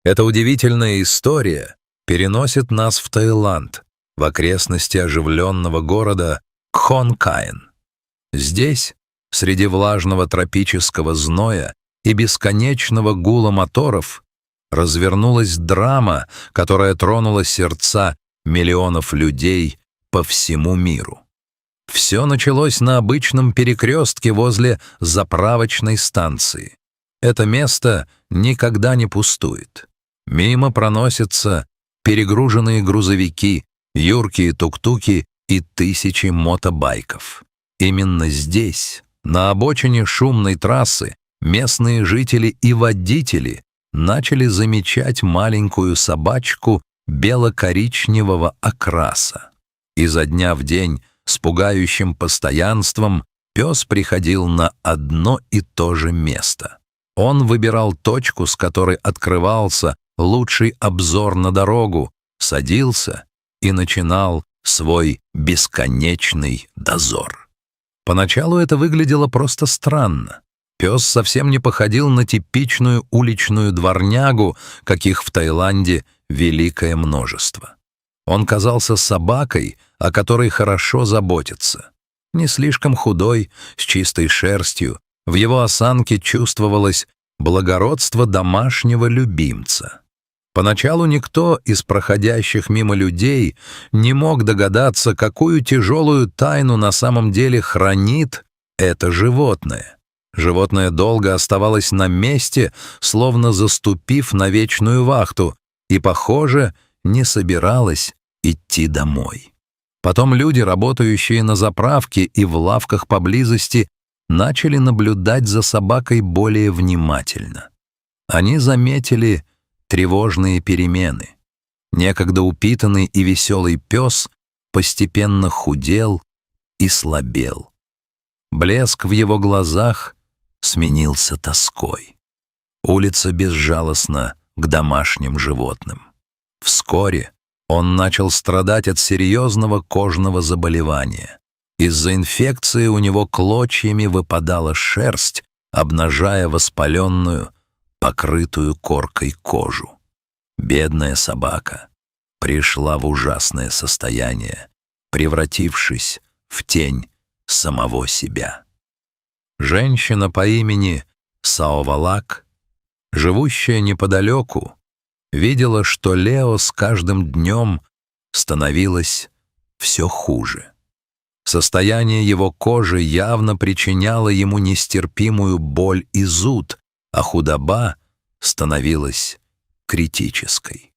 Эта удивительная история переносит нас в Таиланд, в окрестности оживленного города Кхон-Каен. Здесь, среди влажного тропического зноя и бесконечного гула моторов, развернулась драма, которая тронула сердца миллионов людей по всему миру. Все началось на обычном перекрестке возле заправочной станции. Это место никогда не пустует. Мимо проносятся перегруженные грузовики, юркие тук-туки и тысячи мотобайков. Именно здесь, на обочине шумной трассы, местные жители и водители начали замечать маленькую собачку бело-коричневого окраса. Изо дня в день с пугающим постоянством пес приходил на одно и то же место. Он выбирал точку, с которой открывался лучший обзор на дорогу, садился и начинал свой бесконечный дозор. Поначалу это выглядело просто странно. Пес совсем не походил на типичную уличную дворнягу, каких в Таиланде великое множество. Он казался собакой, о которой хорошо заботятся. Не слишком худой, с чистой шерстью, в его осанке чувствовалось благородство домашнего любимца. Поначалу никто из проходящих мимо людей не мог догадаться, какую тяжелую тайну на самом деле хранит это животное. Животное долго оставалось на месте, словно заступив на вечную вахту, и, похоже, не собиралось идти домой. Потом люди, работающие на заправке и в лавках поблизости, начали наблюдать за собакой более внимательно. Они заметили тревожные перемены. Некогда упитанный и веселый пес постепенно худел и слабел. Блеск в его глазах сменился тоской. Улица безжалостна к домашним животным. Вскоре он начал страдать от серьезного кожного заболевания. Из-за инфекции у него клочьями выпадала шерсть, обнажая воспаленную, покрытую коркой кожу. Бедная собака пришла в ужасное состояние, превратившись в тень самого себя. Женщина по имени Саовалак, живущая неподалеку, видела, что Лео с каждым днем становилось все хуже. Состояние его кожи явно причиняло ему нестерпимую боль и зуд, а худоба становилась критической.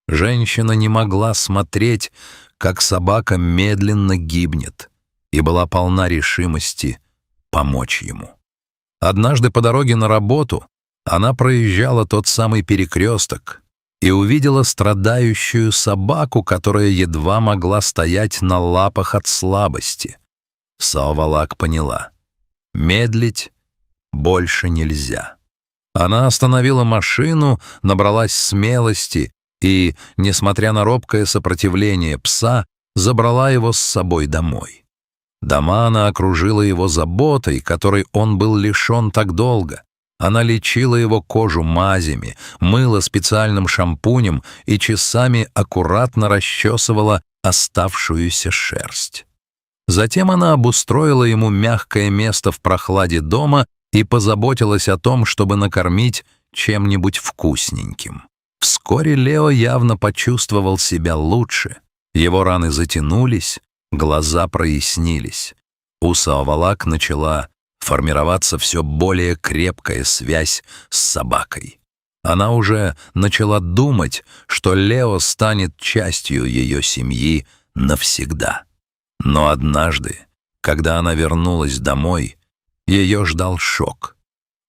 Женщина не могла смотреть, как собака медленно гибнет, и была полна решимости помочь ему. Однажды по дороге на работу она проезжала тот самый перекресток и увидела страдающую собаку, которая едва могла стоять на лапах от слабости. Саовалак поняла: медлить больше нельзя. Она остановила машину, набралась смелости и, несмотря на робкое сопротивление пса, забрала его с собой домой. Дома она окружила его заботой, которой он был лишен так долго. Она лечила его кожу мазями, мыла специальным шампунем и часами аккуратно расчесывала оставшуюся шерсть. Затем она обустроила ему мягкое место в прохладе дома и позаботилась о том, чтобы накормить чем-нибудь вкусненьким. Вскоре Лео явно почувствовал себя лучше. Его раны затянулись, глаза прояснились. У Саовалак начала формироваться все более крепкая связь с собакой. Она уже начала думать, что Лео станет частью ее семьи навсегда. Но однажды, когда она вернулась домой, ее ждал шок.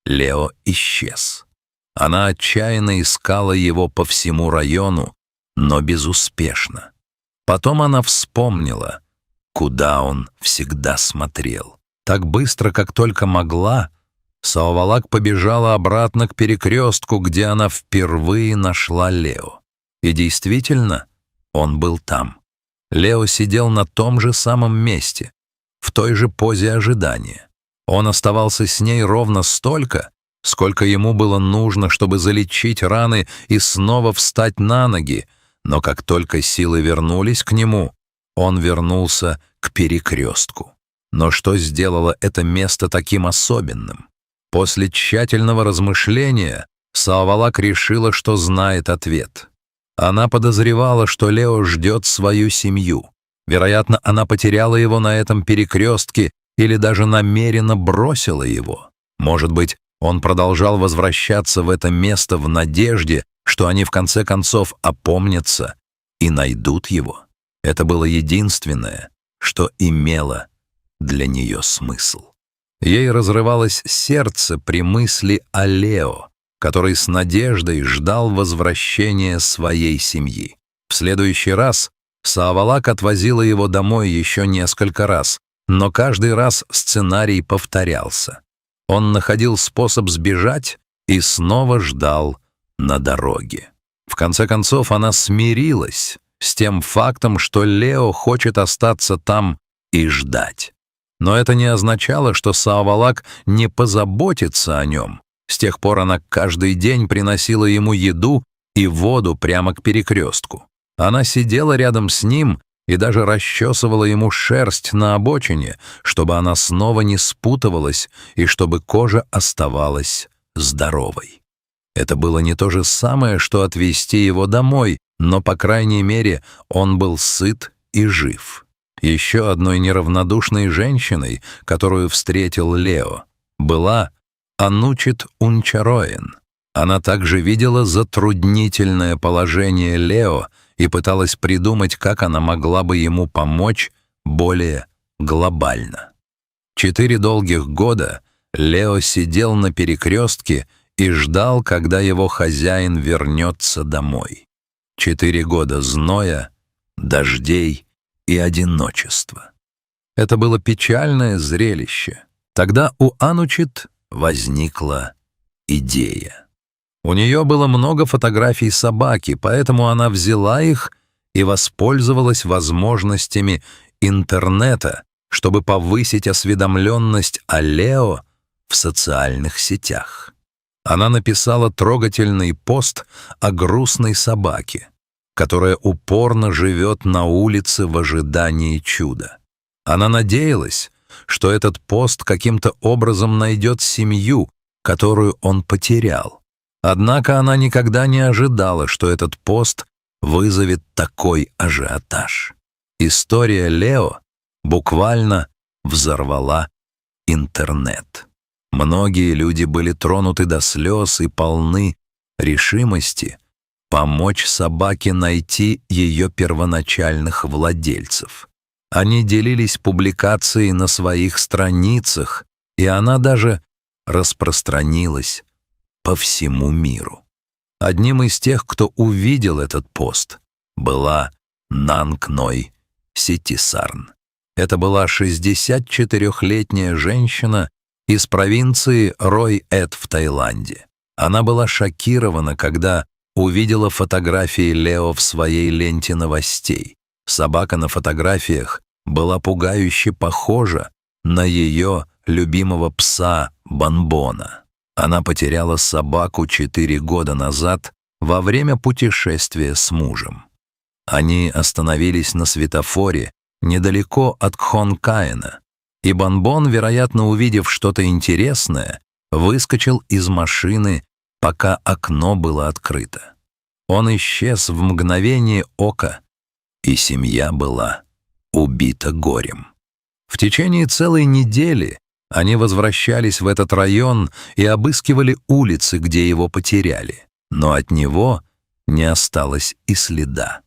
Лео исчез. Она отчаянно искала его по всему району, но безуспешно. Потом она вспомнила, куда он всегда смотрел. Так быстро, как только могла, Саовалак побежала обратно к перекрестку, где она впервые нашла Лео. И действительно, он был там. Лео сидел на том же самом месте, в той же позе ожидания. Он оставался с ней ровно столько, сколько ему было нужно, чтобы залечить раны и снова встать на ноги, но как только силы вернулись к нему, он вернулся к перекрестку. Но что сделало это место таким особенным? После тщательного размышления Саавалак решила, что знает ответ. Она подозревала, что Лео ждет свою семью. Вероятно, она потеряла его на этом перекрестке или даже намеренно бросила его. Может быть, он продолжал возвращаться в это место в надежде, что они в конце концов опомнятся и найдут его. Это было единственное, что имело для нее смысл. Ей разрывалось сердце при мысли о Лео, который с надеждой ждал возвращения своей семьи. В следующий раз Саавалак отвозила его домой еще несколько раз, но каждый раз сценарий повторялся. Он находил способ сбежать и снова ждал на дороге. В конце концов, она смирилась с тем фактом, что Лео хочет остаться там и ждать. Но это не означало, что Саавалак не позаботится о нем. С тех пор она каждый день приносила ему еду и воду прямо к перекрестку. Она сидела рядом с ним и даже расчесывала ему шерсть на обочине, чтобы она снова не спутывалась и чтобы кожа оставалась здоровой. Это было не то же самое, что отвезти его домой, но, по крайней мере, он был сыт и жив. Еще одной неравнодушной женщиной, которую встретил Лео, была Анучит Унчароен. Она также видела затруднительное положение Лео и пыталась придумать, как она могла бы ему помочь более глобально. 4 долгих года Лео сидел на перекрестке и ждал, когда его хозяин вернется домой. 4 года зноя, дождей и одиночества. Это было печальное зрелище. Тогда у Анучит возникла идея. У нее было много фотографий собаки, поэтому она взяла их и воспользовалась возможностями интернета, чтобы повысить осведомленность о Лео в социальных сетях. Она написала трогательный пост о грустной собаке, которая упорно живет на улице в ожидании чуда. Она надеялась, что этот пост каким-то образом найдет семью, которую он потерял. Однако она никогда не ожидала, что этот пост вызовет такой ажиотаж. История Лео буквально взорвала интернет. Многие люди были тронуты до слез и полны решимости помочь собаке найти ее первоначальных владельцев. Они делились публикацией на своих страницах, и она даже распространилась по всему миру. Одним из тех, кто увидел этот пост, была Нанг Ной Ситисарн. Это была 64-летняя женщина из провинции Рой-Эт в Таиланде. Она была шокирована, когда увидела фотографии Лео в своей ленте новостей. Собака на фотографиях была пугающе похожа на ее любимого пса Бонбона. Она потеряла собаку 4 года назад во время путешествия с мужем. Они остановились на светофоре недалеко от Кхонкаэна, и Бонбон, вероятно, увидев что-то интересное, выскочил из машины, пока окно было открыто. Он исчез в мгновение ока, и семья была убита горем. В течение целой недели они возвращались в этот район и обыскивали улицы, где его потеряли, но от него не осталось и следа.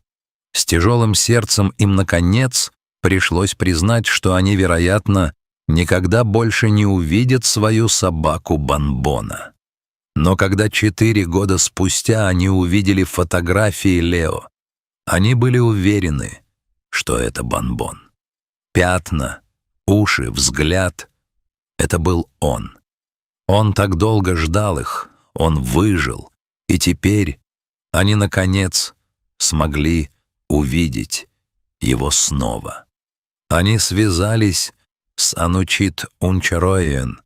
С тяжелым сердцем им, наконец, пришлось признать, что они, вероятно, никогда больше не увидят свою собаку Бонбона. Но когда 4 года спустя они увидели фотографии Лео, они были уверены, что это Бонбон. Пятна, уши, взгляд — это был он. Он так долго ждал их, он выжил, и теперь они, наконец, смогли увидеть его снова. Они связались с Анучит Унчароен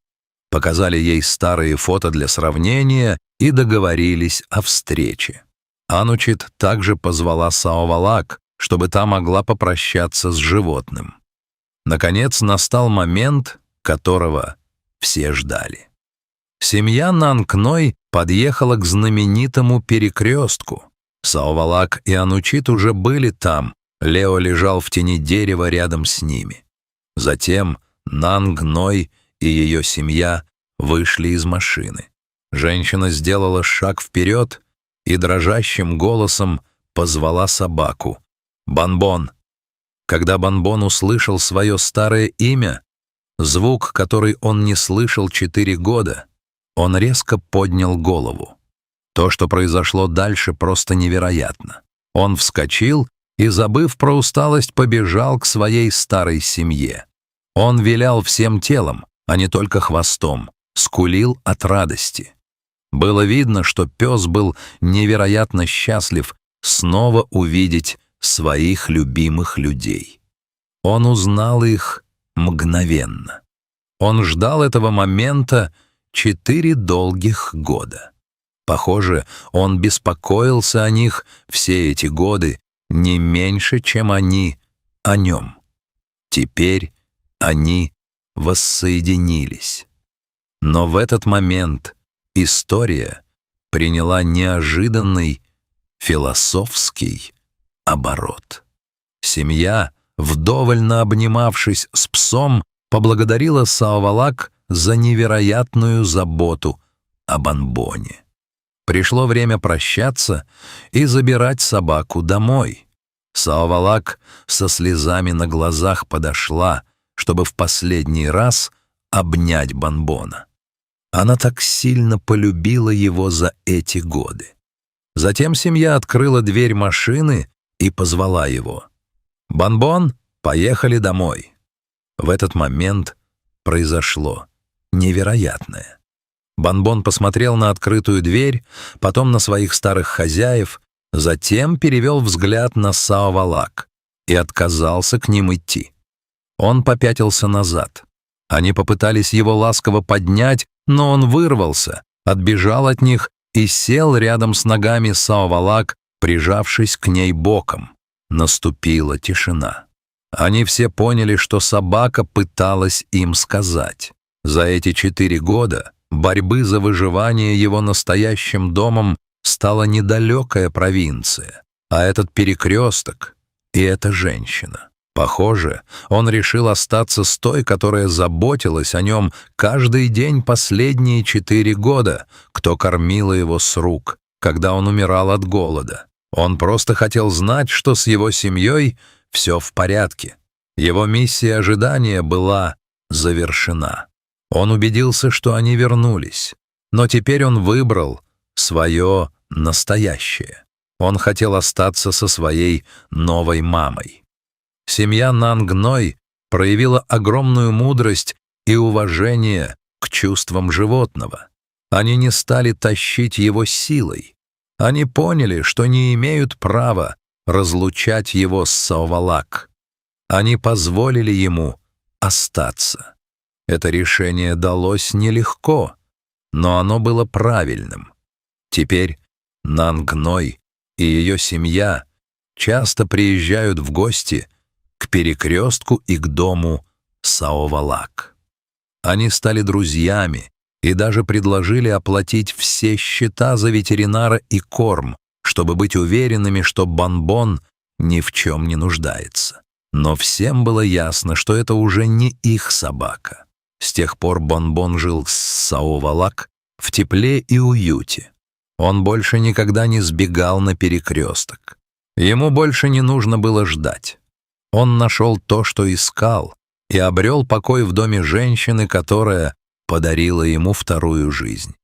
показали ей старые фото для сравнения и договорились о встрече. Анучит также позвала Саовалак, чтобы та могла попрощаться с животным. Наконец настал момент, которого все ждали. Семья Нанг-Ной подъехала к знаменитому перекрестку. Саовалак и Анучит уже были там, Лео лежал в тени дерева рядом с ними. Затем Нанг-Ной и ее семья вышли из машины. Женщина сделала шаг вперед и дрожащим голосом позвала собаку. «Бонбон!» Когда Бонбон услышал свое старое имя, звук, который он не слышал 4 года, он резко поднял голову. То, что произошло дальше, просто невероятно. Он вскочил и, забыв про усталость, побежал к своей старой семье. Он вилял всем телом, а не только хвостом, скулил от радости. Было видно, что пес был невероятно счастлив снова увидеть своих любимых людей. Он узнал их мгновенно. Он ждал этого момента 4 долгих года. Похоже, он беспокоился о них все эти годы не меньше, чем они о нем. Теперь они воссоединились. Но в этот момент история приняла неожиданный философский оборот. Семья, вдоволь наобнимавшись с псом, поблагодарила Саовалак за невероятную заботу о Бонбоне. Пришло время прощаться и забирать собаку домой. Саовалак со слезами на глазах подошла, чтобы в последний раз обнять Бонбона. Она так сильно полюбила его за эти годы. Затем семья открыла дверь машины и позвала его. «Бонбон, поехали домой». В этот момент произошло невероятное. Бонбон посмотрел на открытую дверь, потом на своих старых хозяев, затем перевел взгляд на Саовалак и отказался к ним идти. Он попятился назад. Они попытались его ласково поднять, но он вырвался, отбежал от них и сел рядом с ногами Саовалак, прижавшись к ней боком. Наступила тишина. Они все поняли, что собака пыталась им сказать. За эти 4 года борьбы за выживание его настоящим домом стала недалекая провинция, а этот перекресток и эта женщина. Похоже, он решил остаться с той, которая заботилась о нем каждый день последние 4 года, кто кормила его с рук, когда он умирал от голода. Он просто хотел знать, что с его семьей все в порядке. Его миссия ожидания была завершена. Он убедился, что они вернулись, но теперь он выбрал свое настоящее. Он хотел остаться со своей новой мамой. Семья Нанг-Ной проявила огромную мудрость и уважение к чувствам животного. Они не стали тащить его силой. Они поняли, что не имеют права разлучать его с Саовалак. Они позволили ему остаться. Это решение далось нелегко, но оно было правильным. Теперь Нанг-Ной и ее семья часто приезжают в гости к перекрестку и к дому Саовалак. Они стали друзьями и даже предложили оплатить все счета за ветеринара и корм, чтобы быть уверенными, что Бонбон ни в чем не нуждается. Но всем было ясно, что это уже не их собака. С тех пор Бонбон жил с Саовалак в тепле и уюте. Он больше никогда не сбегал на перекресток. Ему больше не нужно было ждать. Он нашел то, что искал, и обрел покой в доме женщины, которая подарила ему вторую жизнь.